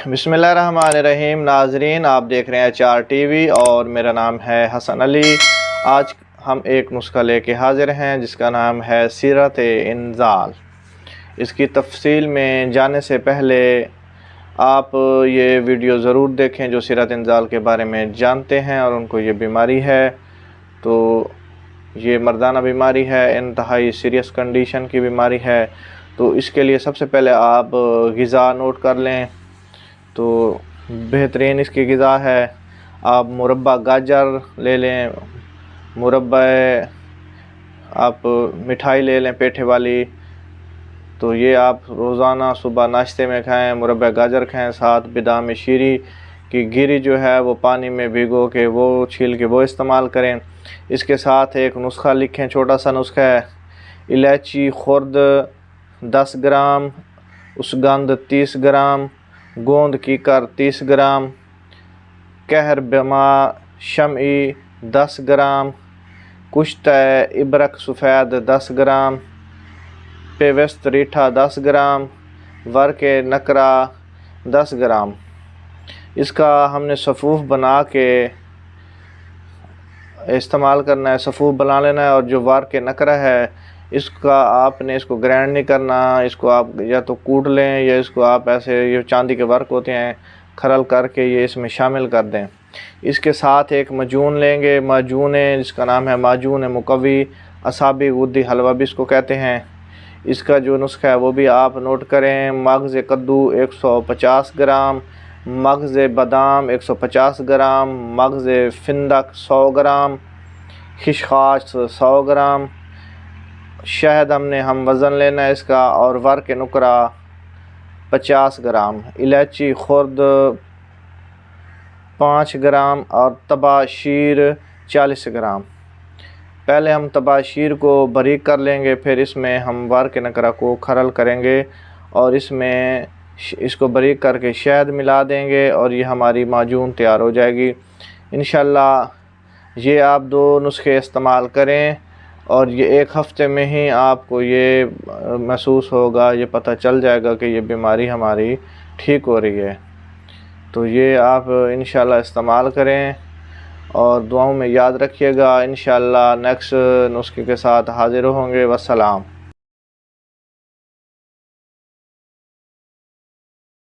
बिस्मिल्लाहिर्रहमानिर्रहीम। नाजरीन, आप देख रहे हैं चार टीवी और मेरा नाम है हसन अली। आज हम एक नुस्खा लेके हाज़िर हैं जिसका नाम है सीरत इंजाल। इसकी तफसील में जाने से पहले आप ये वीडियो ज़रूर देखें जो सीरत इंजाल के बारे में जानते हैं और उनको ये बीमारी है। तो ये मर्दाना बीमारी है, इंतहाई सीरियस कंडीशन की बीमारी है। तो इसके लिए सबसे पहले आप ग़िज़ा नोट कर लें। तो बेहतरीन इसकी ग़िज़ा है, आप मुरब्बा गाजर ले लें, मुरब्बा आप मिठाई ले लें पेठे वाली। तो ये आप रोज़ाना सुबह नाश्ते में खाएं, मुरब्बा गाजर खाएं। साथ बादाम शीरी की गिरी जो है वो पानी में भिगो के वो छील के वो इस्तेमाल करें। इसके साथ एक नुस्खा लिखें, छोटा सा नुस्खा है। इलायची खुर्द 10 ग्राम, उसगंध 30 ग्राम, गोंद कीकर 30 ग्राम, कहर बमा शमई 10 ग्राम, कुश्त इबरक सफ़ेद 10 ग्राम, पेवस्त रीठा 10 ग्राम, वर्क नकरा 10 ग्राम। इसका हमने सफ़ूफ़ बना के इस्तेमाल करना है, सफ़ूफ़ बना लेना है। और जो वर्क नकरा है इसका आपने इसको ग्राइंड नहीं करना, इसको आप या तो कूट लें या इसको आप ऐसे ये चांदी के वर्क होते हैं खरल करके ये इसमें शामिल कर दें। इसके साथ एक माजून लेंगे, माजून जिसका नाम है माजून मुकवी असाबी गुद्दी हलवा भी इसको कहते हैं। इसका जो नुस्खा है वो भी आप नोट करें। मगज़ कद्दू 150 ग्राम, मगज़ बादाम 150 ग्राम, मगज़ फिंदक 100 ग्राम, खिशखाश 100 ग्राम, शहद हम वज़न लेना है इसका, और वर्क नुकरा 50 ग्राम, इलायची खुर्द 5 ग्राम और तबाशीर 40 ग्राम। पहले हम तबाशीर को बारीक कर लेंगे, फिर इसमें हम वर्क नकरा को खरल करेंगे और इसमें इसको बारीक करके शहद मिला देंगे और ये हमारी माजून तैयार हो जाएगी इंशाल्लाह। ये आप 2 नुस्खे इस्तेमाल करें और ये 1 हफ़्ते में ही आपको ये महसूस होगा, ये पता चल जाएगा कि ये बीमारी हमारी ठीक हो रही है। तो ये आप इंशाल्लाह इस्तेमाल करें और दुआओं में याद रखिएगा। इंशाल्लाह नेक्स्ट नुस्खे के साथ हाज़िर होंगे। वस्सलाम।